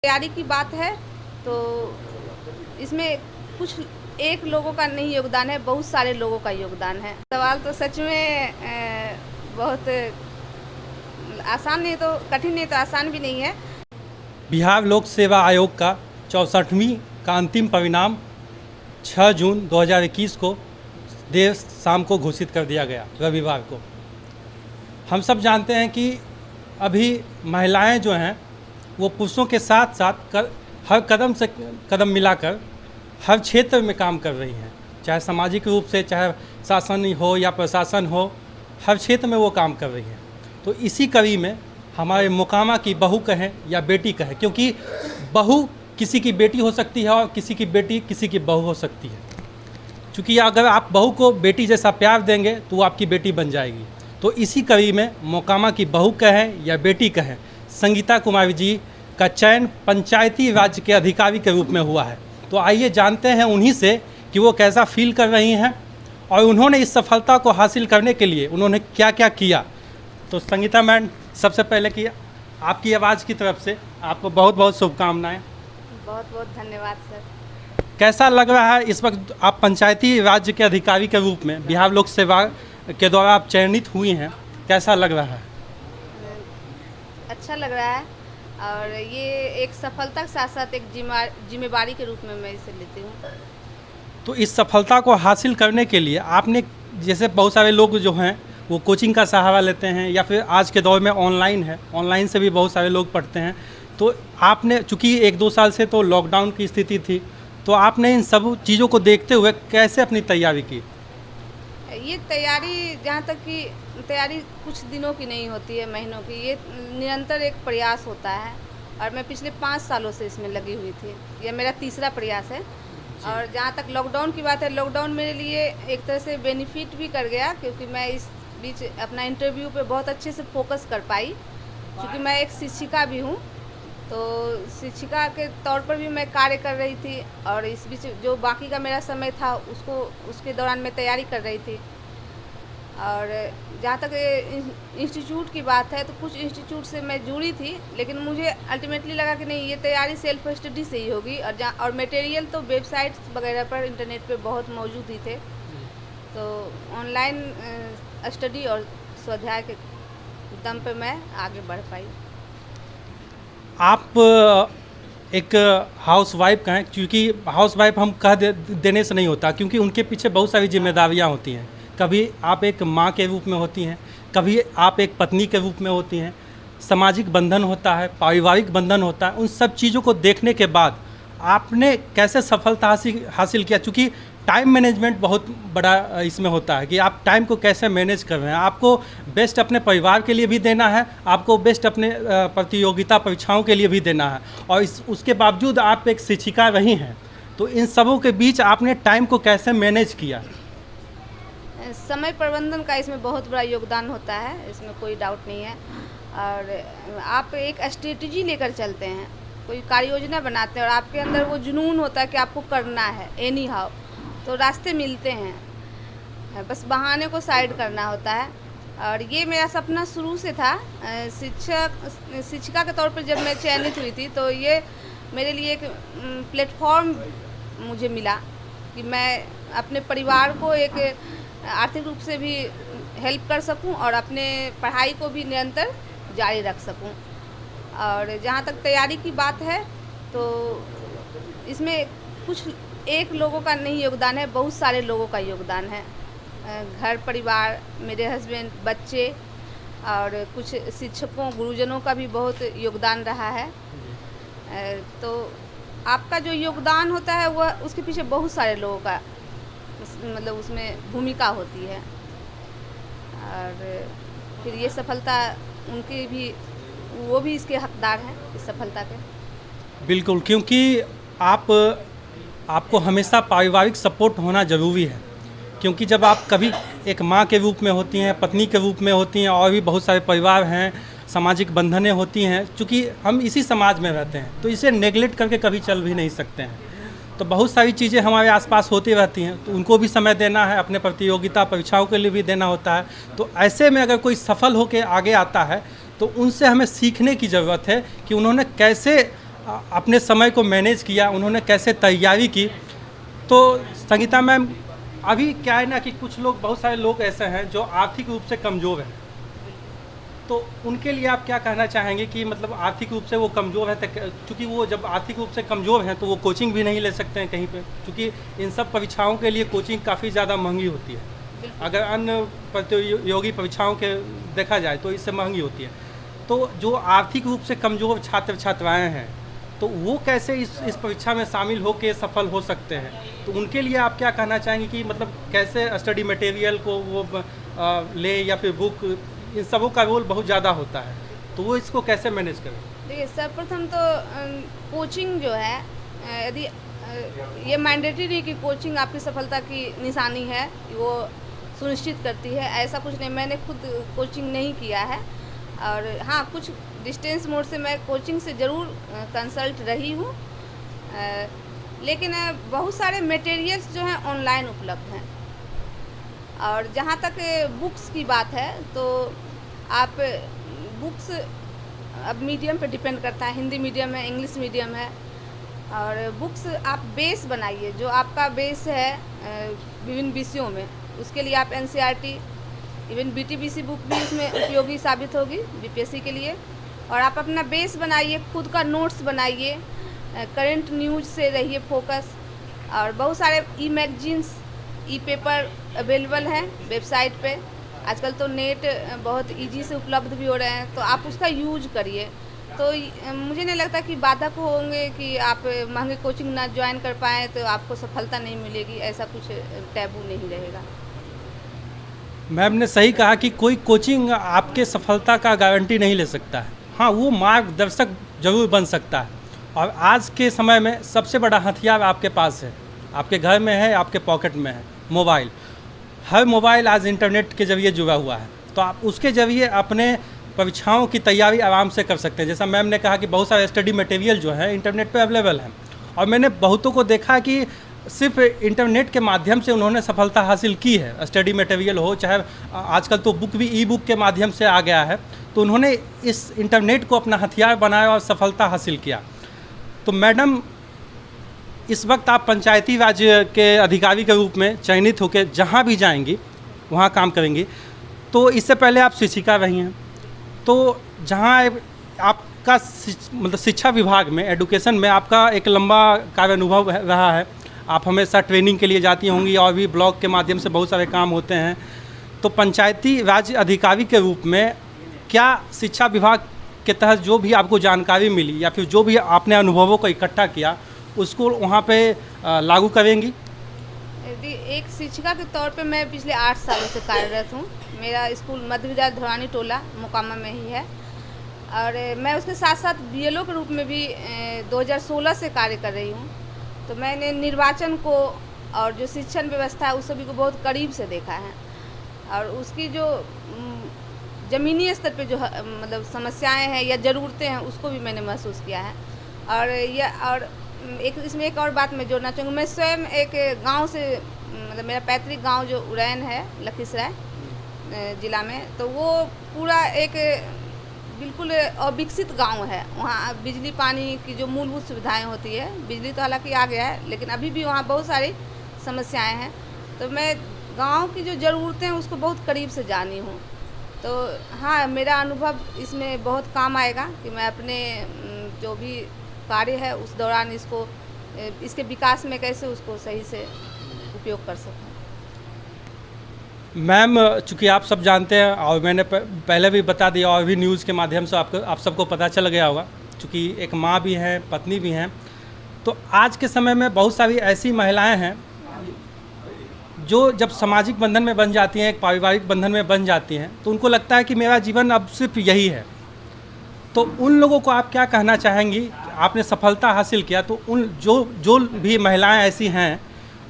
तैयारी की बात है तो इसमें कुछ एक लोगों का नहीं योगदान है, बहुत सारे लोगों का योगदान है। सवाल तो सच में बहुत आसान नहीं तो कठिन नहीं तो आसान भी नहीं है। बिहार लोक सेवा आयोग का 64वीं का अंतिम परिणाम 6 जून 2021 को देर शाम को घोषित कर दिया गया, रविवार को। हम सब जानते हैं कि अभी महिलाएं जो हैं वो पुरुषों के साथ साथ हर कदम से कदम मिलाकर हर क्षेत्र में काम कर रही हैं, चाहे सामाजिक रूप से, चाहे शासन हो या प्रशासन हो, हर क्षेत्र में वो काम कर रही हैं। तो इसी कड़ी में हमारे मोकामा की बहू कहें या बेटी कहें, क्योंकि बहू किसी की बेटी हो सकती है और किसी की बेटी किसी की बहू हो सकती है। क्योंकि अगर आप बहू को बेटी जैसा प्यार देंगे तो वो आपकी बेटी बन जाएगी। तो इसी कड़ी में मोकामा की बहू कहें या बेटी कहें, संगीता कुमारी जी का चयन पंचायती राज्य के अधिकारी के रूप में हुआ है। तो आइए जानते हैं उन्हीं से कि वो कैसा फील कर रही हैं और उन्होंने इस सफलता को हासिल करने के लिए उन्होंने क्या क्या किया। तो संगीता मैम, सबसे पहले कि आपकी आवाज़ की तरफ से आपको बहुत बहुत शुभकामनाएं। बहुत बहुत धन्यवाद सर। कैसा लग रहा है इस वक्त आप पंचायती राज्य के अधिकारी के रूप में बिहार लोक सेवा के द्वारा आप चयनित हुई हैं, कैसा लग रहा है? अच्छा लग रहा है और ये एक सफलता के साथ साथ एक जिम्मेवारी के रूप में मैं इसे लेती हूँ। तो इस सफलता को हासिल करने के लिए आपने, जैसे बहुत सारे लोग जो हैं वो कोचिंग का सहारा लेते हैं या फिर आज के दौर में ऑनलाइन है, ऑनलाइन से भी बहुत सारे लोग पढ़ते हैं। तो आपने, चूँकि 1-2 साल से तो लॉकडाउन की स्थिति थी, तो आपने इन सब चीज़ों को देखते हुए कैसे अपनी तैयारी की? ये तैयारी, जहाँ तक कि तैयारी कुछ दिनों की नहीं होती है, महीनों की, ये निरंतर एक प्रयास होता है और मैं पिछले 5 सालों से इसमें लगी हुई थी। यह मेरा तीसरा प्रयास है। और जहाँ तक लॉकडाउन की बात है, लॉकडाउन मेरे लिए एक तरह से बेनिफिट भी कर गया, क्योंकि मैं इस बीच अपना इंटरव्यू पे बहुत अच्छे से फोकस कर पाई। क्योंकि मैं एक शिक्षिका भी हूँ, तो शिक्षिका के तौर पर भी मैं कार्य कर रही थी और इस बीच जो बाकी का मेरा समय था उसके दौरान मैं तैयारी कर रही थी। और जहाँ तक इंस्टीट्यूट की बात है, तो कुछ इंस्टीट्यूट से मैं जुड़ी थी, लेकिन मुझे अल्टीमेटली लगा कि नहीं, ये तैयारी सेल्फ स्टडी से ही होगी। और मटेरियल तो वेबसाइट्स वगैरह पर इंटरनेट पे बहुत मौजूद ही थे, तो ऑनलाइन स्टडी और स्वाध्याय के दम पे मैं आगे बढ़ पाई। आप एक हाउसवाइफ कहें, क्योंकि हाउसवाइफ हम देने से नहीं होता, क्योंकि उनके पीछे बहुत सारी जिम्मेदारियां होती हैं। कभी आप एक माँ के रूप में होती हैं, कभी आप एक पत्नी के रूप में होती हैं, सामाजिक बंधन होता है, पारिवारिक बंधन होता है। उन सब चीज़ों को देखने के बाद आपने कैसे सफलता हासिल किया? क्योंकि टाइम मैनेजमेंट बहुत बड़ा इसमें होता है कि आप टाइम को कैसे मैनेज कर रहे हैं। आपको बेस्ट अपने परिवार के लिए भी देना है, आपको बेस्ट अपने प्रतियोगिता परीक्षाओं के लिए भी देना है, और उसके बावजूद आप एक शिक्षिका रही हैं। तो इन सबों के बीच आपने टाइम को कैसे मैनेज किया? समय प्रबंधन का इसमें बहुत बड़ा योगदान होता है, इसमें कोई डाउट नहीं है। और आप एक स्ट्रेटजी लेकर चलते हैं, कोई कार्य योजना बनाते हैं और आपके अंदर वो जुनून होता है कि आपको करना है एनी हाउ, तो रास्ते मिलते हैं, बस बहाने को साइड करना होता है। और ये मेरा सपना शुरू से था। शिक्षिका के तौर पर जब मैं चयनित हुई थी, तो ये मेरे लिए एक प्लेटफॉर्म मुझे मिला कि मैं अपने परिवार को एक आर्थिक रूप से भी हेल्प कर सकूं और अपने पढ़ाई को भी निरंतर जारी रख सकूं। और जहाँ तक तैयारी की बात है, तो इसमें कुछ एक लोगों का नहीं योगदान है, बहुत सारे लोगों का योगदान है। घर परिवार, मेरे हस्बैंड, बच्चे और कुछ शिक्षकों, गुरुजनों का भी बहुत योगदान रहा है। तो आपका जो योगदान होता है वह उसके पीछे बहुत सारे लोगों का मतलब उसमें भूमिका होती है, और फिर ये सफलता उनकी भी, वो भी इसके हकदार हैं इस सफलता के। बिल्कुल, क्योंकि आपको हमेशा पारिवारिक सपोर्ट होना ज़रूरी है। क्योंकि जब आप कभी एक माँ के रूप में होती हैं, पत्नी के रूप में होती हैं, और भी बहुत सारे परिवार हैं, सामाजिक बंधनें होती हैं, चूँकि हम इसी समाज में रहते हैं, तो इसे नेगलेक्ट करके कभी चल भी नहीं सकते हैं। तो बहुत सारी चीज़ें हमारे आसपास होती रहती हैं, तो उनको भी समय देना है, अपने प्रतियोगिता परीक्षाओं के लिए भी देना होता है। तो ऐसे में अगर कोई सफल होकर आगे आता है, तो उनसे हमें सीखने की ज़रूरत है कि उन्होंने कैसे अपने समय को मैनेज किया, उन्होंने कैसे तैयारी की। तो संगीता मैम, अभी क्या है ना कि कुछ लोग, बहुत सारे लोग ऐसे हैं जो आर्थिक रूप से कमज़ोर हैं, तो उनके लिए आप क्या कहना चाहेंगे कि मतलब आर्थिक रूप से वो कमज़ोर हैं, क्योंकि वो जब आर्थिक रूप से कमज़ोर हैं तो वो कोचिंग भी नहीं ले सकते हैं कहीं पे, क्योंकि इन सब परीक्षाओं के लिए कोचिंग काफ़ी ज़्यादा महंगी होती है। अगर अन्य प्रतियोगी परीक्षाओं के देखा जाए तो इससे महंगी होती है। तो जो आर्थिक रूप से कमज़ोर छात्र छात्राएँ हैं, तो वो कैसे इस परीक्षा में शामिल होकर सफल हो सकते हैं? तो उनके लिए आप क्या कहना चाहेंगे कि मतलब कैसे स्टडी मटेरियल को वो ले, या फिर बुक, इन सबों का रोल बहुत ज़्यादा होता है, तो वो इसको कैसे मैनेज करें? देखिए, सर्वप्रथम तो कोचिंग जो है, यदि ये मैंडेटरी नहीं कि कोचिंग आपकी सफलता की निशानी है, वो सुनिश्चित करती है, ऐसा कुछ नहीं। मैंने खुद कोचिंग नहीं किया है, और हाँ, कुछ डिस्टेंस मोड से मैं कोचिंग से ज़रूर कंसल्ट रही हूँ, लेकिन बहुत सारे मटेरियल्स जो हैं ऑनलाइन उपलब्ध हैं। और जहाँ तक बुक्स की बात है, तो आप बुक्स अब मीडियम पे डिपेंड करता है, हिंदी मीडियम है, इंग्लिश मीडियम है, और बुक्स आप बेस बनाइए, जो आपका बेस है विभिन्न विषयों में, उसके लिए आप एनसीईआरटी, इवन बीटीबीसी बुक भी इसमें उपयोगी साबित होगी बीपीएससी के लिए। और आप अपना बेस बनाइए, खुद का नोट्स बनाइए, करंट न्यूज़ से रहिए फोकस। और बहुत सारे ई मैगजीन्स, ई पेपर अवेलेबल हैं वेबसाइट पे। आजकल तो नेट बहुत इजी से उपलब्ध भी हो रहे हैं, तो आप उसका यूज करिए। तो मुझे नहीं लगता कि बाधक होंगे कि आप महंगे कोचिंग ना ज्वाइन कर पाएँ तो आपको सफलता नहीं मिलेगी, ऐसा कुछ टैबू नहीं रहेगा। मैम ने सही कहा कि कोई कोचिंग आपके सफलता का गारंटी नहीं ले सकता है। हाँ, वो मार्गदर्शक जरूर बन सकता है। और आज के समय में सबसे बड़ा हथियार आपके पास है, आपके घर में है, आपके पॉकेट में है, मोबाइल। हर मोबाइल आज इंटरनेट के ज़रिए जुड़ा हुआ है, तो आप उसके ज़रिए अपने परीक्षाओं की तैयारी आराम से कर सकते हैं। जैसा मैम ने कहा कि बहुत सारे स्टडी मटेरियल जो है इंटरनेट पे अवेलेबल हैं, और मैंने बहुतों को देखा कि सिर्फ इंटरनेट के माध्यम से उन्होंने सफलता हासिल की है। स्टडी मटेरियल हो, चाहे आजकल तो बुक भी ई बुक के माध्यम से आ गया है, तो उन्होंने इस इंटरनेट को अपना हथियार बनाया और सफलता हासिल किया। तो मैडम, इस वक्त आप पंचायती राज के अधिकारी के रूप में चयनित होकर जहाँ भी जाएंगी वहाँ काम करेंगी। तो इससे पहले आप शिक्षिका रही हैं, तो जहाँ आपका मतलब शिक्षा विभाग में, एडुकेशन में आपका एक लंबा कार्य अनुभव रहा है, आप हमेशा ट्रेनिंग के लिए जाती होंगी, और भी ब्लॉक के माध्यम से बहुत सारे काम होते हैं। तो पंचायती राज अधिकारी के रूप में क्या शिक्षा विभाग के तहत जो भी आपको जानकारी मिली, या फिर जो भी आपने अनुभवों को इकट्ठा किया, उसको वहाँ पे लागू करेंगी? एक शिक्षिका के तौर पे मैं पिछले 8 सालों से कार्यरत हूँ। मेरा स्कूल मध्य विद्यालय धुरानी टोला मोकामा में ही है, और मैं उसके साथ साथ बीएलओ के रूप में भी 2016 से कार्य कर रही हूँ। तो मैंने निर्वाचन को और जो शिक्षण व्यवस्था है उस सभी को बहुत करीब से देखा है, और उसकी जो ज़मीनी स्तर पे जो मतलब समस्याएं हैं या ज़रूरतें हैं उसको भी मैंने महसूस किया है। और इसमें एक और बात मैं जोड़ना चाहूँगी। मैं स्वयं एक गांव से, मतलब मेरा पैतृक गांव जो उरैन है लखीसराय ज़िला में, तो वो पूरा एक बिल्कुल अविकसित गांव है। वहाँ बिजली पानी की जो मूलभूत सुविधाएं होती है, बिजली तो हालांकि आ गया है, लेकिन अभी भी वहाँ बहुत सारी समस्याएं हैं। तो मैं गांव की जो ज़रूरतें हैं उसको बहुत करीब से जानी हूँ। तो हाँ, मेरा अनुभव इसमें बहुत काम आएगा कि मैं अपने जो भी कार्य है उस दौरान इसके विकास में कैसे उसको सही से उपयोग कर सकूँ। मैम, चूँकि आप सब जानते हैं, और मैंने पहले भी बता दिया, और भी न्यूज़ के माध्यम से आप सबको पता चल गया होगा, चूँकि एक माँ भी हैं, पत्नी भी हैं, तो आज के समय में बहुत सारी ऐसी महिलाएं हैं जो जब सामाजिक बंधन में बन जाती हैं, एक पारिवारिक बंधन में बन जाती हैं, तो उनको लगता है कि मेरा जीवन अब सिर्फ यही है। तो उन लोगों को आप क्या कहना चाहेंगी? आपने सफलता हासिल किया, तो उन जो भी महिलाएं ऐसी हैं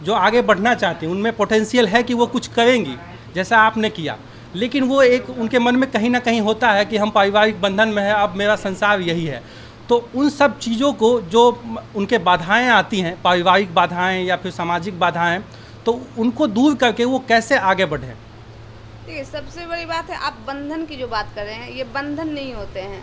जो आगे बढ़ना चाहती हैं, उनमें पोटेंशियल है कि वो कुछ करेंगी जैसा आपने किया, लेकिन वो एक उनके मन में कहीं ना कहीं होता है कि हम पारिवारिक बंधन में है, अब मेरा संसार यही है। तो उन सब चीज़ों को, जो उनके बाधाएं आती हैं, पारिवारिक बाधाएं या फिर सामाजिक बाधाएं, तो उनको दूर करके वो कैसे आगे बढ़ें? देखिए, सबसे बड़ी बात है, आप बंधन की जो बात कर रहे हैं, ये बंधन नहीं होते हैं।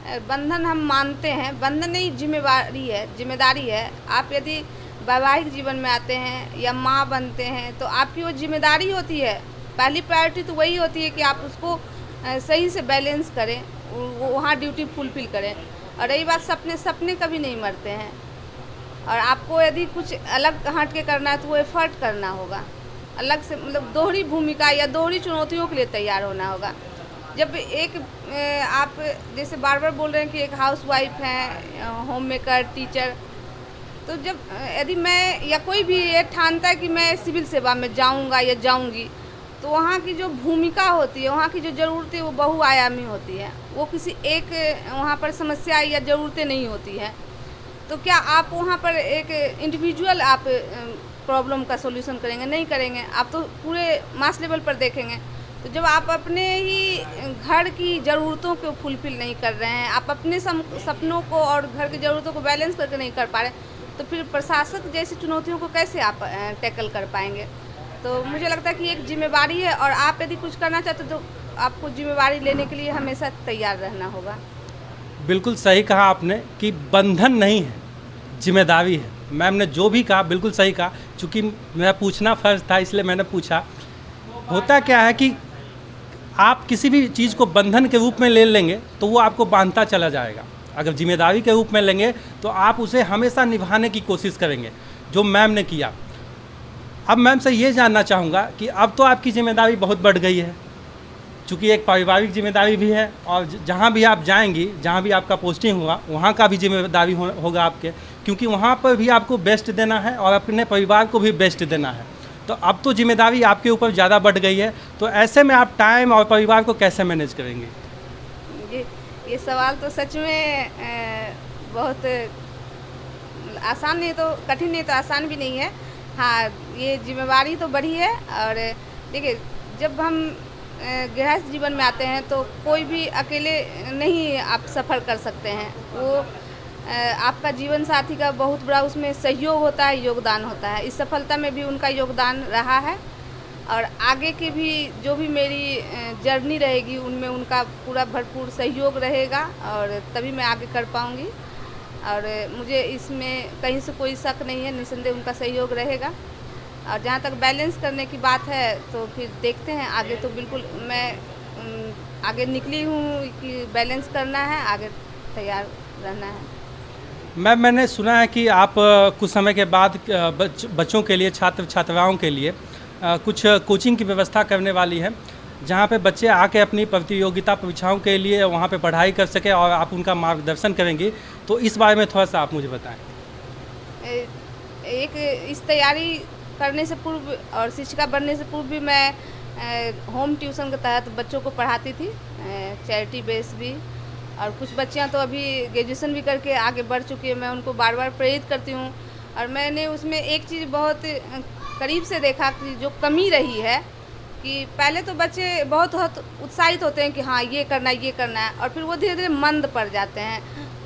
बंधन हम मानते हैं, बंधन नहीं जिम्मेदारी है। आप यदि वैवाहिक जीवन में आते हैं या माँ बनते हैं तो आपकी वो जिम्मेदारी होती है। पहली प्रायोरिटी तो वही होती है कि आप उसको सही से बैलेंस करें, वो वहाँ ड्यूटी फुलफिल करें। और रही बात सपने, सपने कभी नहीं मरते हैं। और आपको यदि कुछ अलग हट के करना है तो वो एफर्ट करना होगा, अलग से मतलब दोहरी भूमिका या दोहरी चुनौतियों के लिए तैयार होना होगा। जब एक आप जैसे बार बार बोल रहे हैं कि एक हाउसवाइफ हैं, होम मेकर, टीचर, तो जब यदि मैं या कोई भी ये ठानता है कि मैं सिविल सेवा में जाऊंगा या जाऊंगी, तो वहाँ की जो भूमिका होती है, वहाँ की जो ज़रूरतें वो बहुआयामी होती है। वो किसी एक वहाँ पर समस्या या ज़रूरतें नहीं होती हैं। तो क्या आप वहाँ पर एक इंडिविजुअल आप प्रॉब्लम का सॉल्यूशन करेंगे? नहीं करेंगे। आप तो पूरे मास लेवल पर देखेंगे। तो जब आप अपने ही घर की ज़रूरतों को फुलफ़िल नहीं कर रहे हैं, आप अपने सपनों को और घर की ज़रूरतों को बैलेंस करके नहीं कर पा रहे, तो फिर प्रशासक जैसी चुनौतियों को कैसे आप टैकल कर पाएंगे? तो मुझे लगता है कि एक जिम्मेवारी है, और आप यदि कुछ करना चाहते तो आपको जिम्मेवारी लेने के लिए हमेशा तैयार रहना होगा। बिल्कुल सही कहा आपने कि बंधन नहीं है, जिम्मेदारी है। मैम ने जो भी कहा बिल्कुल सही कहा। चूँकि मेरा पूछना फ़र्ज था इसलिए मैंने पूछा। होता क्या है कि आप किसी भी चीज़ को बंधन के रूप में ले लेंगे तो वो आपको बांधता चला जाएगा। अगर जिम्मेदारी के रूप में लेंगे तो आप उसे हमेशा निभाने की कोशिश करेंगे, जो मैम ने किया। अब मैम से ये जानना चाहूँगा कि अब तो आपकी जिम्मेदारी बहुत बढ़ गई है, चूँकि एक पारिवारिक जिम्मेदारी भी है, और जहाँ भी आप जाएंगी, जहाँ भी आपका पोस्टिंग होगा, वहाँ का भी जिम्मेदारी होगा आपके, क्योंकि वहाँ पर भी आपको बेस्ट देना है और अपने परिवार को भी बेस्ट देना है। तो अब तो जिम्मेदारी आपके ऊपर ज़्यादा बढ़ गई है, तो ऐसे में आप टाइम और परिवार को कैसे मैनेज करेंगे? ये सवाल तो सच में बहुत आसान नहीं, तो कठिन नहीं, तो आसान भी नहीं है। हाँ, ये जिम्मेवारी तो बढ़ी है। और देखिए, जब हम गृहस्थ जीवन में आते हैं तो कोई भी अकेले नहीं आप सफ़र कर सकते हैं। वो आपका जीवन साथी का बहुत बड़ा उसमें सहयोग होता है, योगदान होता है। इस सफलता में भी उनका योगदान रहा है, और आगे की भी जो भी मेरी जर्नी रहेगी उनमें उनका पूरा भरपूर सहयोग रहेगा, और तभी मैं आगे कर पाऊँगी। और मुझे इसमें कहीं से कोई शक नहीं है, निस्संदेह उनका सहयोग रहेगा। और जहाँ तक बैलेंस करने की बात है तो फिर देखते हैं आगे। तो बिल्कुल मैं आगे निकली हूँ कि बैलेंस करना है, आगे तैयार रहना है। मैंने सुना है कि आप कुछ समय के बाद बच्चों के लिए, छात्र छात्राओं के लिए कुछ कोचिंग की व्यवस्था करने वाली है, जहाँ पे बच्चे आके अपनी प्रतियोगिता परीक्षाओं के लिए वहाँ पे पढ़ाई कर सके और आप उनका मार्गदर्शन करेंगी। तो इस बारे में थोड़ा सा आप मुझे बताएं। एक इस तैयारी करने से पूर्व और शिक्षिका बनने से पूर्व भी मैं होम ट्यूशन के तहत बच्चों को पढ़ाती थी, चैरिटी बेस भी। और कुछ बच्चियां तो अभी ग्रेजुएशन भी करके आगे बढ़ चुकी है। मैं उनको बार बार प्रेरित करती हूँ। और मैंने उसमें एक चीज़ बहुत करीब से देखा कि जो कमी रही है कि पहले तो बच्चे बहुत उत्साहित होते हैं कि हाँ ये करना है, और फिर वो धीरे धीरे मंद पड़ जाते हैं।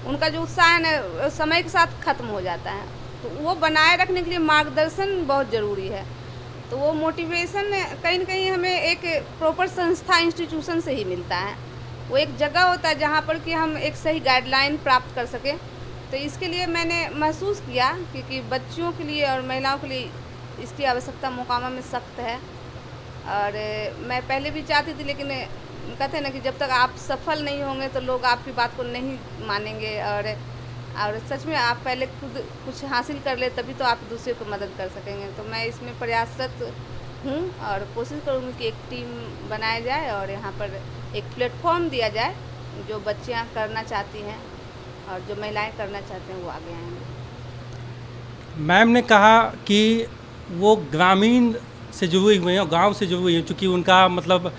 उनका जो उत्साह है ना, समय के साथ ख़त्म हो जाता है। तो वो बनाए रखने के लिए मार्गदर्शन बहुत ज़रूरी है। तो वो मोटिवेशन कहीं न कहीं हमें एक प्रॉपर संस्था, इंस्टीट्यूशन से ही मिलता है। वो एक जगह होता है जहाँ पर कि हम एक सही गाइडलाइन प्राप्त कर सकें। तो इसके लिए मैंने महसूस किया क्योंकि बच्चियों के लिए और महिलाओं के लिए इसकी आवश्यकता मोकामा में सख्त है। और मैं पहले भी चाहती थी, लेकिन कहते हैं ना कि जब तक आप सफल नहीं होंगे तो लोग आपकी बात को नहीं मानेंगे। और सच में आप पहले खुद कुछ हासिल कर ले, तभी तो आप दूसरे को मदद कर सकेंगे। तो मैं इसमें प्रयासरत हूँ और कोशिश करूँगी कि एक टीम बनाया जाए और यहाँ पर एक प्लेटफॉर्म दिया जाए। जो बच्चियाँ करना चाहती हैं और जो महिलाएं करना चाहते हैं वो आगे आएंगे। मैम ने कहा कि वो ग्रामीण से जुड़ी हुई हैं, गांव से जुड़ी हुई हैं, चूँकि उनका मतलब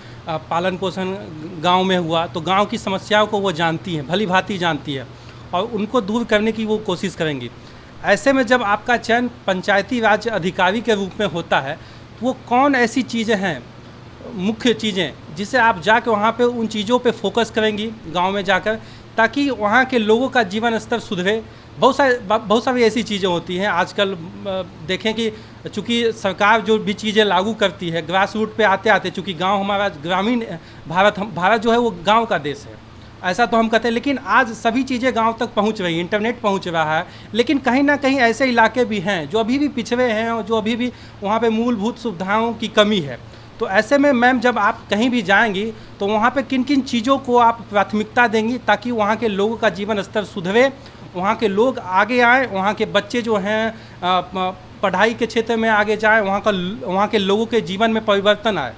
पालन पोषण गांव में हुआ, तो गांव की समस्याओं को वो जानती हैं, भली भांति जानती है, और उनको दूर करने की वो कोशिश करेंगी। ऐसे में जब आपका चयन पंचायती राज अधिकारी के रूप में होता है, तो वो कौन ऐसी चीज़ें हैं, मुख्य चीज़ें, जिसे आप जाकर वहाँ पे उन चीज़ों पे फोकस करेंगी गांव में जाकर, ताकि वहाँ के लोगों का जीवन स्तर सुधरे? बहुत सारी ऐसी चीज़ें होती हैं आजकल। देखें कि चूँकि सरकार जो भी चीज़ें लागू करती है, ग्रास रूट पे आते आते, चूँकि गांव हमारा ग्रामीण भारत जो है वो गांव का देश है, ऐसा तो हम कहते हैं, लेकिन आज सभी चीज़ें गांव तक पहुंच रही, इंटरनेट पहुंच रहा है। लेकिन कहीं ना कहीं ऐसे इलाके भी हैं जो अभी भी पिछड़े हैं और जो अभी भी वहाँ पे मूलभूत सुविधाओं की कमी है। तो ऐसे में मैम जब आप कहीं भी जाएंगी तो वहाँ पे किन किन चीज़ों को आप प्राथमिकता देंगी ताकि वहाँ के लोगों का जीवन स्तर सुधरे, वहाँ के लोग आगे आएँ, वहाँ के बच्चे जो हैं पढ़ाई के क्षेत्र में आगे जाएँ, वहाँ के लोगों के जीवन में परिवर्तन आए?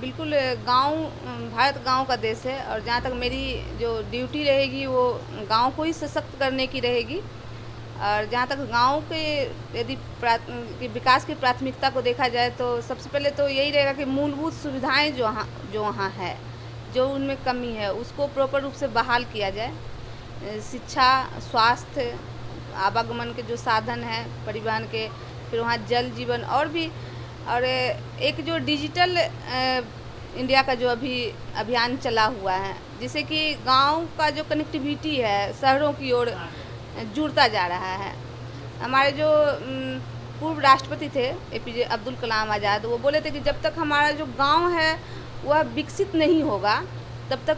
बिल्कुल, गांव भारत गांव का देश है और जहाँ तक मेरी जो ड्यूटी रहेगी वो गांव को ही सशक्त करने की रहेगी। और जहाँ तक गांव के यदि विकास की प्राथमिकता को देखा जाए तो सबसे पहले तो यही रहेगा कि मूलभूत सुविधाएं जो वहाँ है, जो उनमें कमी है, उसको प्रॉपर रूप से बहाल किया जाए। शिक्षा, स्वास्थ्य, आवागमन के जो साधन हैं परिवहन के, फिर वहाँ जल जीवन और एक जो डिजिटल इंडिया का जो अभी अभियान चला हुआ है, जिससे कि गांव का जो कनेक्टिविटी है शहरों की ओर जुड़ता जा रहा है। हमारे जो पूर्व राष्ट्रपति थे APJ अब्दुल कलाम आज़ाद, वो बोले थे कि जब तक हमारा जो गांव है वह विकसित नहीं होगा तब तक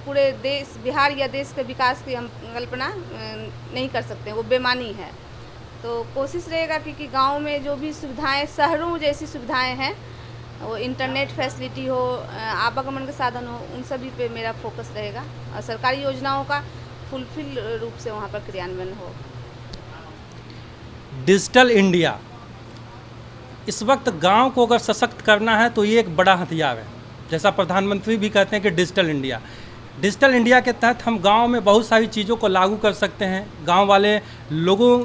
पूरे देश, बिहार या देश के विकास की हम कल्पना नहीं कर सकते, वो बेमानी है। तो कोशिश रहेगा कि गांव में जो भी सुविधाएं, शहरों जैसी सुविधाएं हैं, वो इंटरनेट फैसिलिटी हो, आवागमन के साधन हो, उन सभी पे मेरा फोकस रहेगा और सरकारी योजनाओं का फुलफिल रूप से वहाँ पर क्रियान्वयन हो। डिजिटल इंडिया, इस वक्त गांव को अगर सशक्त करना है तो ये एक बड़ा हथियार है। जैसा प्रधानमंत्री भी कहते हैं कि डिजिटल इंडिया के तहत हम गांव में बहुत सारी चीज़ों को लागू कर सकते हैं, गांव वाले लोगों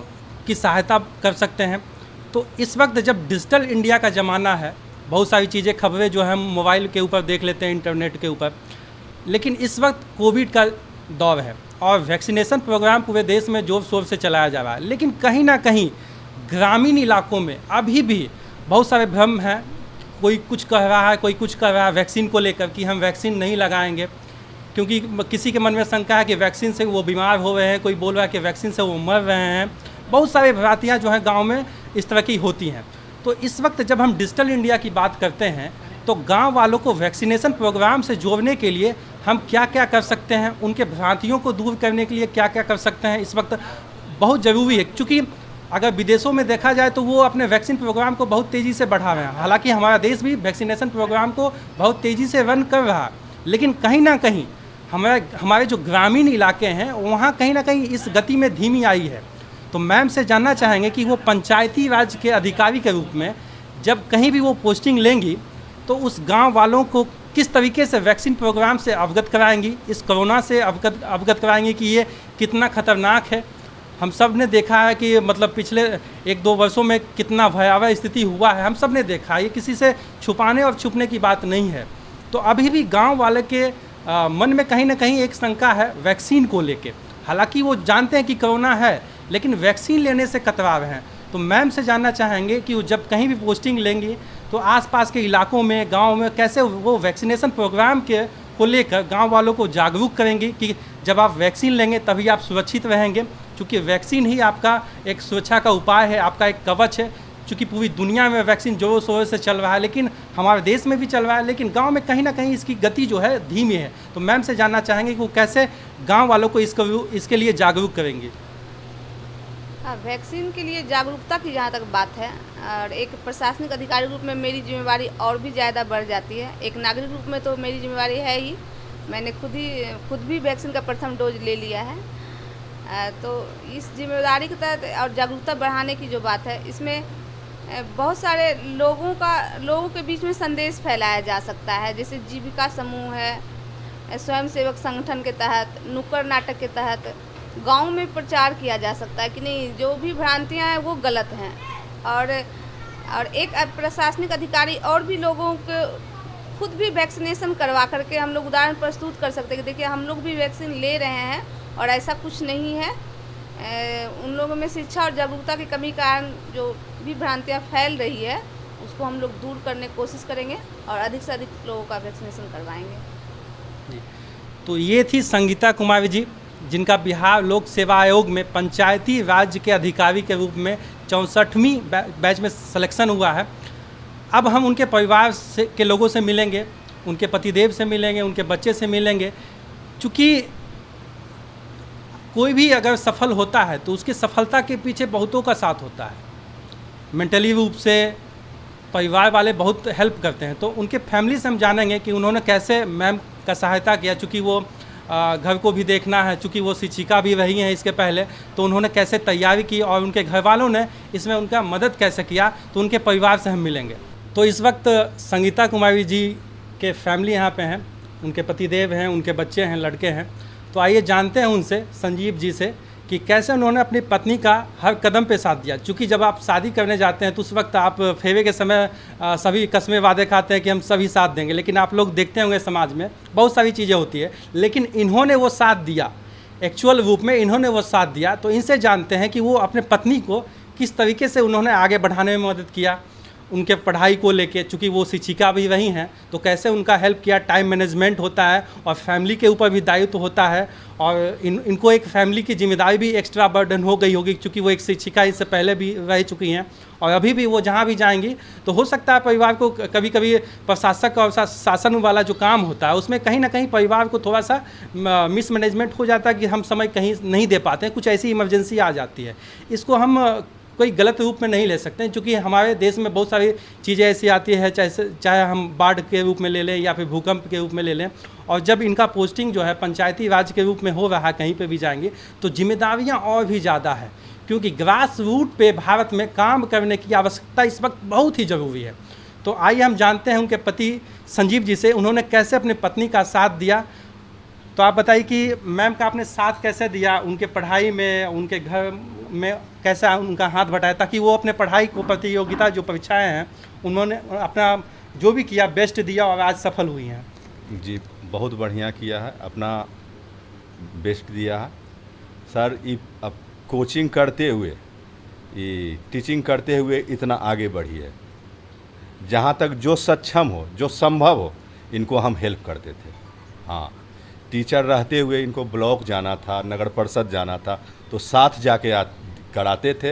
की सहायता कर सकते हैं। तो इस वक्त जब डिजिटल इंडिया का ज़माना है, बहुत सारी चीज़ें, खबरें जो हम मोबाइल के ऊपर देख लेते हैं, इंटरनेट के ऊपर, लेकिन इस वक्त कोविड का दौर है और वैक्सीनेशन प्रोग्राम पूरे देश में जोर शोर से चलाया जा रहा है। लेकिन कहीं ना कहीं ग्रामीण इलाकों में अभी भी बहुत सारे भ्रम हैं, कोई कुछ कह रहा है, कोई कुछ कह रहा है वैक्सीन को लेकर कि हम वैक्सीन नहीं लगाएंगे, क्योंकि किसी के मन में शंका है कि वैक्सीन से वो बीमार हो रहे हैं, कोई बोल रहा है कि वैक्सीन से वो मर रहे हैं। बहुत सारी भ्रांतियाँ जो हैं गांव में इस तरह की होती हैं। तो इस वक्त जब हम डिजिटल इंडिया की बात करते हैं तो गांव वालों को वैक्सीनेशन प्रोग्राम से जोड़ने के लिए हम क्या क्या कर सकते हैं, उनके भ्रांतियों को दूर करने के लिए क्या क्या कर सकते हैं, इस वक्त बहुत ज़रूरी है। क्योंकि अगर विदेशों में देखा जाए तो वो अपने वैक्सीन प्रोग्राम को बहुत तेज़ी से बढ़ा रहे हैं, हालांकि हमारा देश भी वैक्सीनेशन प्रोग्राम को बहुत तेज़ी से रन कर रहा है, लेकिन कहीं ना कहीं हमारे जो ग्रामीण इलाके हैं वहाँ कहीं ना कहीं इस गति में धीमी आई है। तो मैम से जानना चाहेंगे कि वो पंचायती राज के अधिकारी के रूप में जब कहीं भी वो पोस्टिंग लेंगी तो उस गांव वालों को किस तरीके से वैक्सीन प्रोग्राम से अवगत कराएंगी, इस कोरोना से अवगत कराएंगी कि ये कितना खतरनाक है। हम सब ने देखा है कि मतलब पिछले 1-2 वर्षों में कितना भयावह स्थिति हुआ है, हम सब ने देखा है, ये किसी से छुपाने और छुपने की बात नहीं है। तो अभी भी गाँव वाले के मन में कहीं ना कहीं एक शंका है वैक्सीन को लेके, हालांकि वो जानते हैं कि कोरोना है लेकिन वैक्सीन लेने से कतरा रहे हैं। तो मैम से जानना चाहेंगे कि वो जब कहीं भी पोस्टिंग लेंगी तो आसपास के इलाकों में, गांव में कैसे वो वैक्सीनेशन प्रोग्राम को लेकर गांव वालों को जागरूक करेंगी कि जब आप वैक्सीन लेंगे तभी आप सुरक्षित रहेंगे, क्योंकि वैक्सीन ही आपका एक सुरक्षा का उपाय है, आपका एक कवच है। चूँकि पूरी दुनिया में वैक्सीन जोरों शोरों से चल रहा है, लेकिन हमारे देश में भी चल रहा है, लेकिन गांव में कहीं ना कहीं इसकी गति जो है धीमी है। तो मैम से जानना चाहेंगे कि वो कैसे गांव वालों को इसके लिए जागरूक करेंगी। वैक्सीन के लिए जागरूकता की जहाँ तक बात है, और एक प्रशासनिक अधिकारी रूप में मेरी जिम्मेवारी और भी ज़्यादा बढ़ जाती है। एक नागरिक रूप में तो मेरी जिम्मेवारी है ही, मैंने खुद भी वैक्सीन का प्रथम डोज ले लिया है। तो इस जिम्मेदारी के तहत और जागरूकता बढ़ाने की जो बात है, इसमें बहुत सारे लोगों के बीच में संदेश फैलाया जा सकता है। जैसे जीविका समूह है, स्वयंसेवक संगठन के तहत, नुक्कड़ नाटक के तहत गांव में प्रचार किया जा सकता है कि नहीं, जो भी भ्रांतियां हैं वो गलत हैं। और एक प्रशासनिक अधिकारी और भी लोगों को खुद भी वैक्सीनेशन करवा करके हम लोग उदाहरण प्रस्तुत कर सकते हैं कि देखिए हम लोग भी वैक्सीन ले रहे हैं और ऐसा कुछ नहीं है। उन लोगों में शिक्षा और जागरूकता की कमी के कारण जो भी भ्रांतियाँ फैल रही है उसको हम लोग दूर करने की कोशिश करेंगे और अधिक से अधिक लोगों का वैक्सीनेशन करवाएंगे। तो ये थी संगीता कुमारी जी, जिनका बिहार लोक सेवा आयोग में पंचायती राज के अधिकारी के रूप में 64वीं बैच में सिलेक्शन हुआ है। अब हम उनके परिवार के लोगों से मिलेंगे उनके पतिदेव से मिलेंगे, उनके बच्चे से मिलेंगे। चूँकि कोई भी अगर सफल होता है तो उसकी सफलता के पीछे बहुतों का साथ होता है। मेंटली रूप से परिवार वाले बहुत हेल्प करते हैं। तो उनके फैमिली से हम जानेंगे कि उन्होंने कैसे मैम का सहायता किया, चूँकि वो घर को भी देखना है, चूँकि वो शिक्षिका भी रही हैं इसके पहले, तो उन्होंने कैसे तैयारी की और उनके घर वालों ने इसमें उनका मदद कैसे किया, तो उनके परिवार से हम मिलेंगे। तो इस वक्त संगीता कुमारी जी के फैमिली यहाँ पे हैं, उनके पतिदेव हैं, उनके बच्चे हैं, लड़के हैं। तो आइए जानते हैं उनसे, संजीव जी से, कि कैसे उन्होंने अपनी पत्नी का हर कदम पे साथ दिया। क्योंकि जब आप शादी करने जाते हैं तो उस वक्त आप फेरे के समय सभी कस्में वादे खाते हैं कि हम सभी साथ देंगे, लेकिन आप लोग देखते होंगे समाज में बहुत सारी चीज़ें होती है, लेकिन इन्होंने वो साथ दिया, एक्चुअल रूप में इन्होंने वो साथ दिया। तो इनसे जानते हैं कि वो अपने पत्नी को किस तरीके से उन्होंने आगे बढ़ाने में मदद किया, उनके पढ़ाई को लेके, चूँकि वो शिक्षिका भी रही हैं, तो कैसे उनका हेल्प किया। टाइम मैनेजमेंट होता है और फैमिली के ऊपर भी दायित्व होता है, और इनको एक फैमिली की जिम्मेदारी भी एक्स्ट्रा बर्डन हो गई होगी, क्योंकि वो एक शिक्षिका इससे पहले भी रह चुकी हैं और अभी भी वो जहाँ भी जाएंगी तो हो सकता है परिवार को कभी कभी प्रशासक और शासन वाला जो काम होता है उसमें कहीं ना कहीं परिवार को थोड़ा सा मिसमैनेजमेंट हो जाता है कि हम समय कहीं नहीं दे पाते हैं, कुछ ऐसी इमरजेंसी आ जाती है। इसको हम कोई गलत रूप में नहीं ले सकते हैं, क्योंकि हमारे देश में बहुत सारी चीज़ें ऐसी आती है, चाहे हम बाढ़ के रूप में ले लें या फिर भूकंप के रूप में ले लें। और जब इनका पोस्टिंग जो है पंचायती राज के रूप में हो रहा है, कहीं पे भी जाएंगे तो जिम्मेदारियां और भी ज़्यादा है, क्योंकि ग्रास रूट पे भारत में काम करने की आवश्यकता इस वक्त बहुत ही ज़रूरी है। तो आइए हम जानते हैं उनके पति संजीव जी से, उन्होंने कैसे अपनी पत्नी का साथ दिया। तो आप बताइए कि मैम का आपने साथ कैसे दिया, उनके पढ़ाई में, उनके घर में कैसा उनका हाथ बटाया, ताकि वो अपने पढ़ाई को, प्रतियोगिता जो परीक्षाएं हैं उन्होंने अपना जो भी किया बेस्ट दिया और आज सफल हुई हैं। जी बहुत बढ़िया किया है, अपना बेस्ट दिया है सर। अब कोचिंग करते हुए, ये टीचिंग करते हुए इतना आगे बढ़ी है। जहाँ तक जो सक्षम हो, जो संभव हो, इनको हम हेल्प करते थे। हाँ, टीचर रहते हुए इनको ब्लॉक जाना था, नगर परिषद जाना था, तो साथ जाके कराते थे,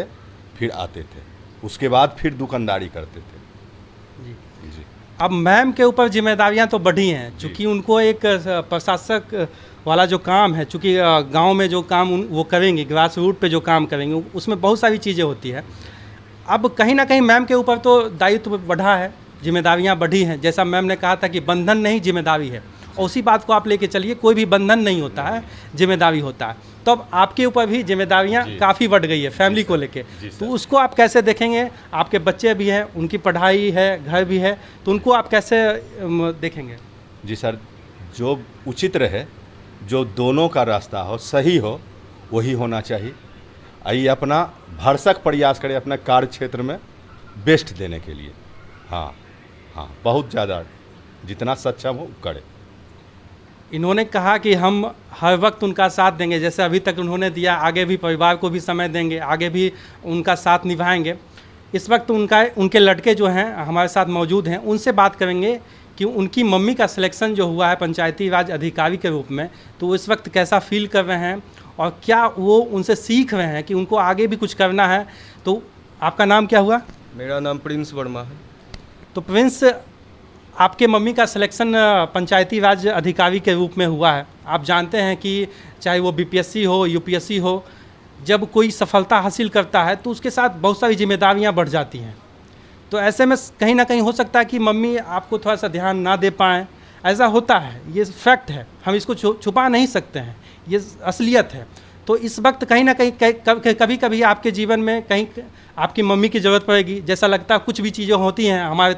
फिर आते थे, उसके बाद फिर दुकानदारी करते थे। जी जी। अब मैम के ऊपर जिम्मेदारियां तो बढ़ी हैं, चूँकि उनको एक प्रशासक वाला जो काम है, चूँकि गांव में जो काम वो करेंगे, ग्रास रूट पे जो काम करेंगे, उसमें बहुत सारी चीज़ें होती है। अब कहीं ना कहीं मैम के ऊपर तो दायित्व बढ़ा है, जिम्मेदारियां बढ़ी हैं। जैसा मैम ने कहा था कि बंधन नहीं जिम्मेदारी है, और उसी बात को आप लेके चलिए, कोई भी बंधन नहीं होता है, जिम्मेदारी होता है। तो अब आपके ऊपर भी जिम्मेदारियां काफ़ी बढ़ गई है फैमिली को लेके, तो उसको आप कैसे देखेंगे? आपके बच्चे भी हैं, उनकी पढ़ाई है, घर भी है, तो उनको आप कैसे देखेंगे? जी सर, जो उचित रहे, जो दोनों का रास्ता हो, सही हो, वही होना चाहिए। आइए अपना भरसक प्रयास करें अपने कार्य क्षेत्र में बेस्ट देने के लिए। हाँ हाँ, बहुत ज़्यादा जितना सक्षम हो करें। इन्होंने कहा कि हम हर वक्त उनका साथ देंगे, जैसे अभी तक उन्होंने दिया, आगे भी परिवार को भी समय देंगे, आगे भी उनका साथ निभाएंगे। इस वक्त उनके लड़के जो हैं हमारे साथ मौजूद हैं, उनसे बात करेंगे कि उनकी मम्मी का सिलेक्शन जो हुआ है पंचायती राज अधिकारी के रूप में, तो वो इस वक्त कैसा फील कर रहे हैं और क्या वो उनसे सीख रहे हैं कि उनको आगे भी कुछ करना है। तो आपका नाम क्या हुआ? मेरा नाम प्रिंस वर्मा है। तो प्रिंस, आपके मम्मी का सिलेक्शन पंचायती राज अधिकारी के रूप में हुआ है। आप जानते हैं कि चाहे वो बीपीएससी हो, यूपीएससी हो, जब कोई सफलता हासिल करता है तो उसके साथ बहुत सारी जिम्मेदारियां बढ़ जाती हैं। तो ऐसे में कहीं ना कहीं हो सकता है कि मम्मी आपको थोड़ा सा ध्यान ना दे पाएँ, ऐसा होता है, ये फैक्ट है, हम इसको छुपा नहीं सकते हैं, ये असलियत है। तो इस वक्त कहीं ना कहीं कभी कभी आपके जीवन में कहीं आपकी मम्मी की ज़रूरत पड़ेगी। जैसा लगता है कुछ भी चीज़ें होती हैं हमारे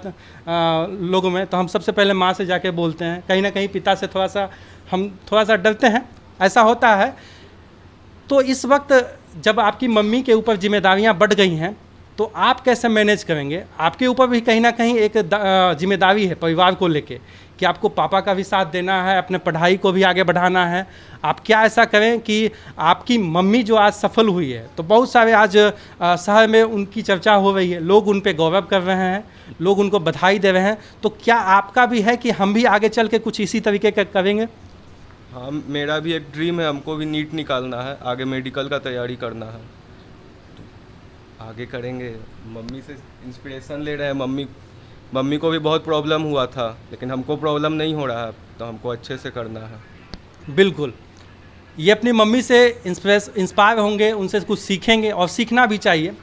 लोगों में, तो हम सबसे पहले माँ से जाके बोलते हैं, कहीं ना कहीं पिता से हम थोड़ा सा डरते हैं, ऐसा होता है। तो इस वक्त जब आपकी मम्मी के ऊपर जिम्मेदारियां बढ़ गई हैं तो आप कैसे मैनेज करेंगे? आपके ऊपर भी कहीं ना कहीं एक जिम्मेदारी है परिवार को लेके कि आपको पापा का भी साथ देना है, अपने पढ़ाई को भी आगे बढ़ाना है। आप क्या ऐसा करें कि आपकी मम्मी जो आज सफल हुई है, तो बहुत सारे आज शहर में उनकी चर्चा हो रही है, लोग उन पे गौरव कर रहे हैं, लोग उनको बधाई दे रहे हैं, तो क्या आपका भी है कि हम भी आगे चल के कुछ इसी तरीके का करेंगे? हाँ, मेरा भी एक ड्रीम है, हमको भी नीट निकालना है, आगे मेडिकल का तैयारी करना है, तो आगे करेंगे। मम्मी से इंस्पिरेशन ले रहे हैं, मम्मी मम्मी को भी बहुत प्रॉब्लम हुआ था, लेकिन हमको प्रॉब्लम नहीं हो रहा है, तो हमको अच्छे से करना है। बिल्कुल, ये अपनी मम्मी से इंस्पायर होंगे, उनसे कुछ सीखेंगे और सीखना भी चाहिए।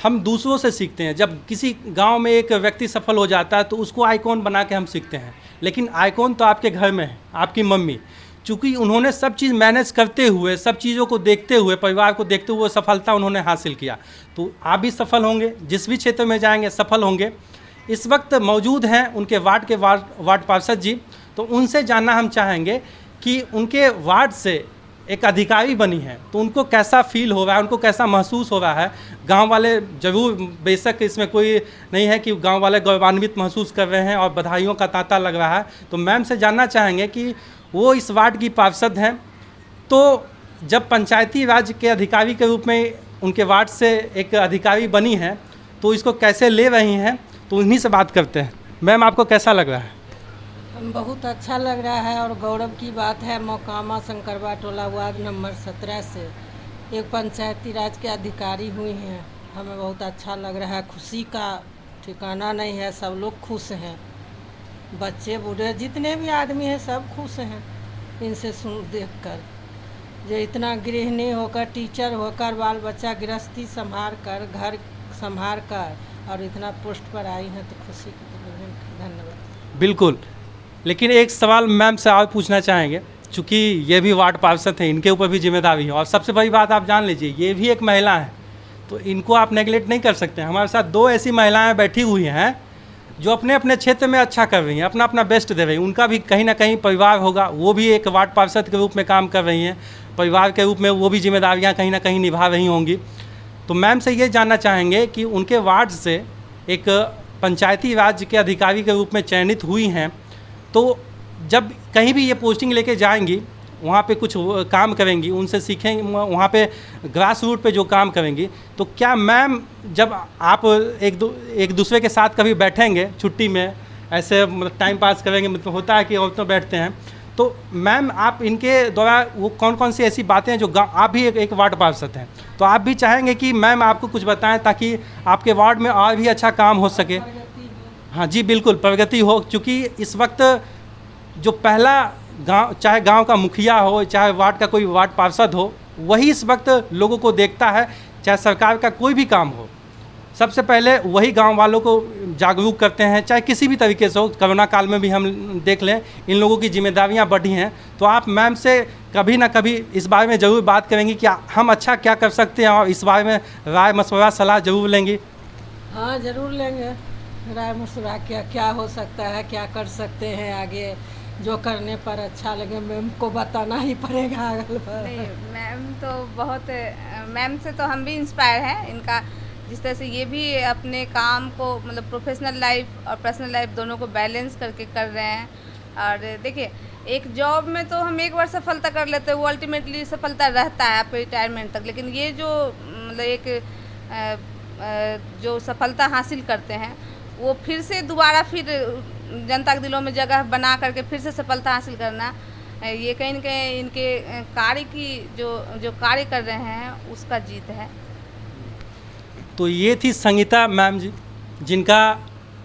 हम दूसरों से सीखते हैं। जब किसी गांव में एक व्यक्ति सफल हो जाता है तो उसको आइकॉन बना के हम सीखते हैं, लेकिन आइकॉन तो आपके घर में है, आपकी मम्मी। चूँकि उन्होंने सब चीज़ मैनेज करते हुए, सब चीज़ों को देखते हुए, परिवार को देखते हुए सफलता उन्होंने हासिल किया, तो आप भी सफल होंगे, जिस भी क्षेत्र में जाएंगे सफल होंगे। इस वक्त मौजूद हैं उनके वार्ड के वार्ड पार्षद जी, तो उनसे जानना हम चाहेंगे कि उनके वार्ड से एक अधिकारी बनी है तो उनको कैसा फील हो रहा है, उनको कैसा महसूस हो रहा है। गांव वाले ज़रूर, बेशक इसमें कोई नहीं है कि गांव वाले गौरवान्वित महसूस कर रहे हैं और बधाइयों का तांता लग रहा है। तो मैम से जानना चाहेंगे कि वो इस वार्ड की पार्षद हैं, तो जब पंचायती राज के अधिकारी के रूप में उनके वार्ड से एक अधिकारी बनी हैं तो इसको कैसे ले रही हैं, तो उन्हीं से बात करते हैं। मैम, आपको कैसा लग रहा है? बहुत अच्छा लग रहा है और गौरव की बात है। मोकामा शंकरवा टोला वार्ड नंबर 17 से एक पंचायती राज के अधिकारी हुई हैं। हमें बहुत अच्छा लग रहा है, खुशी का ठिकाना नहीं है। सब लोग खुश हैं, बच्चे बूढ़े जितने भी आदमी हैं सब खुश हैं इनसे देखकर। जो इतना गृहिणी होकर, टीचर होकर, बाल बच्चा गृहस्थी संभाल कर, घर संभाल कर और इतना पोस्ट पर आई हैं, तो खुशी की। धन्यवाद। बिल्कुल, लेकिन एक सवाल मैम से और पूछना चाहेंगे, चूँकि ये भी वार्ड पार्षद हैं, इनके ऊपर भी जिम्मेदारी है। और सबसे बड़ी बात आप जान लीजिए, ये भी एक महिला है, तो इनको आप नेगलेक्ट नहीं कर सकते। हमारे साथ 2 ऐसी महिलाएं बैठी हुई हैं जो अपने अपने क्षेत्र में अच्छा कर रही हैं, अपना अपना बेस्ट दे रही हैं। उनका भी कहीं ना कहीं परिवार होगा, वो भी एक वार्ड पार्षद के रूप में काम कर रही हैं, परिवार के रूप में वो भी जिम्मेदारियाँ कहीं ना कहीं निभा रही होंगी। तो मैम से ये जानना चाहेंगे कि उनके वार्ड से एक पंचायती राज के अधिकारी के रूप में चयनित हुई हैं, तो जब कहीं भी ये पोस्टिंग लेके जाएंगी, वहाँ पे कुछ काम करेंगी, उनसे सीखेंगे, वहाँ पे ग्रास रूट पे जो काम करेंगी, तो क्या मैम जब आप एक दूसरे के साथ कभी बैठेंगे छुट्टी में, ऐसे मतलब टाइम पास करेंगे, मतलब होता है कि औरतों बैठते हैं, तो मैम आप इनके द्वारा वो कौन कौन सी ऐसी बातें हैं जो आप भी एक वार्ड पार्षद हैं, तो आप भी चाहेंगे कि मैम आपको कुछ बताएं ताकि आपके वार्ड में और भी अच्छा काम हो सके? हाँ जी, बिल्कुल, प्रगति हो। क्योंकि इस वक्त जो पहला गांव, चाहे गांव का मुखिया हो, चाहे वार्ड का कोई वार्ड पार्षद हो, वही इस वक्त लोगों को देखता है। चाहे सरकार का कोई भी काम हो, सबसे पहले वही गांव वालों को जागरूक करते हैं, चाहे किसी भी तरीके से हो। कोरोना काल में भी हम देख लें, इन लोगों की जिम्मेदारियां बढ़ी हैं। तो आप मैम से कभी ना कभी इस बारे में ज़रूर बात करेंगी कि हम अच्छा क्या कर सकते हैं, और इस बारे में राय मशवरा सलाह ज़रूर लेंगी। हाँ, ज़रूर लेंगे राय मशवरा, क्या हो सकता है, क्या कर सकते हैं आगे, जो करने पर अच्छा लगे। मैम को बताना ही पड़ेगा अगल पर। नहीं, मैम तो बहुत, मैम से तो हम भी इंस्पायर हैं। इनका जिस तरह से ये भी अपने काम को, मतलब प्रोफेशनल लाइफ और पर्सनल लाइफ दोनों को बैलेंस करके कर रहे हैं। और देखिए, एक जॉब में तो हम एक बार सफलता कर लेते हैं, वो अल्टीमेटली सफलता रहता है आप रिटायरमेंट तक। लेकिन ये जो मतलब एक जो सफलता हासिल करते हैं, वो फिर से दोबारा फिर जनता के दिलों में जगह बना करके फिर से सफलता हासिल करना, ये कहीं न कहीं इनके कार्य की जो कार्य कर रहे हैं उसका जीत है। तो ये थी संगीता मैम जी, जिनका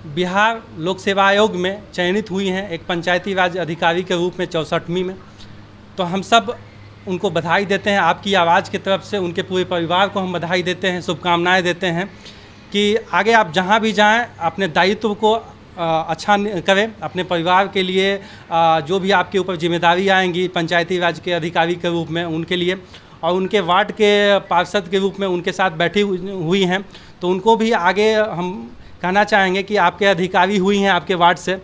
बिहार लोक सेवा आयोग में चयनित हुई हैं एक पंचायती राज अधिकारी के रूप में 64वीं में। तो हम सब उनको बधाई देते हैं, आपकी आवाज़ की तरफ से उनके पूरे परिवार को हम बधाई देते हैं, शुभकामनाएं देते हैं कि आगे आप जहां भी जाएं अपने दायित्व को अच्छा करें, अपने परिवार के लिए जो भी आपके ऊपर जिम्मेदारी आएंगी पंचायती राज के अधिकारी के रूप में उनके लिए, और उनके वार्ड के पार्षद के रूप में उनके साथ बैठी हुई हैं, तो उनको भी आगे हम कहना चाहेंगे कि आपके अधिकारी हुई हैं आपके वार्ड से,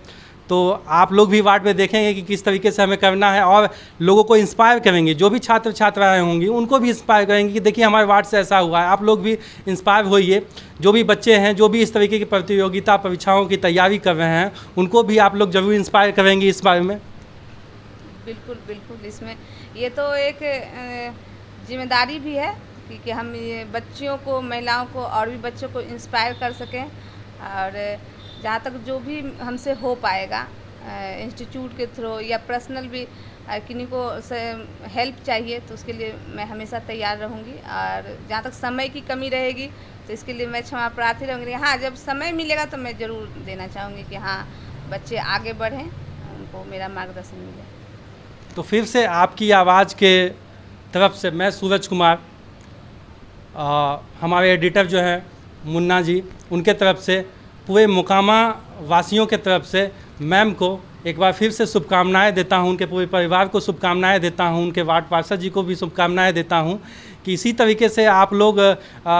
तो आप लोग भी वार्ड में देखेंगे कि किस तरीके से हमें करना है, और लोगों को इंस्पायर करेंगे। जो भी छात्र छात्राएं होंगी उनको भी इंस्पायर करेंगे कि देखिए हमारे वार्ड से ऐसा हुआ है, आप लोग भी इंस्पायर होइए। जो भी बच्चे हैं, जो भी इस तरीके की प्रतियोगिता परीक्षाओं की तैयारी कर रहे हैं, उनको भी आप लोग जरूर इंस्पायर करेंगे इस बारे में। बिल्कुल बिल्कुल, इसमें ये तो एक जिम्मेदारी भी है कि हम ये बच्चियों को, महिलाओं को और भी बच्चों को इंस्पायर कर सकें। और जहाँ तक जो भी हमसे हो पाएगा इंस्टीट्यूट के थ्रू या पर्सनल भी किन्हीं को से हेल्प चाहिए तो उसके लिए मैं हमेशा तैयार रहूँगी। और जहाँ तक समय की कमी रहेगी तो इसके लिए मैं क्षमा प्रार्थी रहूँगी। हाँ, जब समय मिलेगा तो मैं ज़रूर देना चाहूँगी कि हाँ, बच्चे आगे बढ़ें, उनको मेरा मार्गदर्शन मिले। तो फिर से आपकी आवाज़ के तरफ से मैं सूरज कुमार, हमारे एडिटर जो हैं मुन्ना जी, उनके तरफ से पूरे मोकामा वासियों के तरफ से मैम को एक बार फिर से शुभकामनाएं देता हूं, उनके पूरे परिवार को शुभकामनाएं देता हूं, उनके वार्ड पार्षद जी को भी शुभकामनाएं देता हूं कि इसी तरीके से आप लोग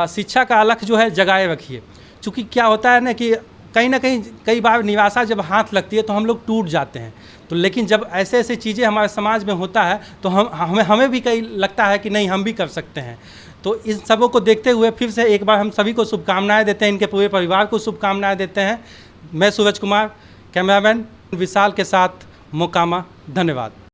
शिक्षा का अलख जो है जगाए रखिए। चूँकि क्या होता है ना कि कहीं ना कहीं कई बार निराशा जब हाथ लगती है तो हम लोग टूट जाते हैं। तो लेकिन जब ऐसे ऐसे चीज़ें हमारे समाज में होता है तो हमें भी कहीं लगता है कि नहीं, हम भी कर सकते हैं। तो इन सबों को देखते हुए फिर से एक बार हम सभी को शुभकामनाएं देते हैं, इनके पूरे परिवार को शुभकामनाएं देते हैं। मैं सूरज कुमार, कैमरामैन विशाल के साथ मोकामा। धन्यवाद।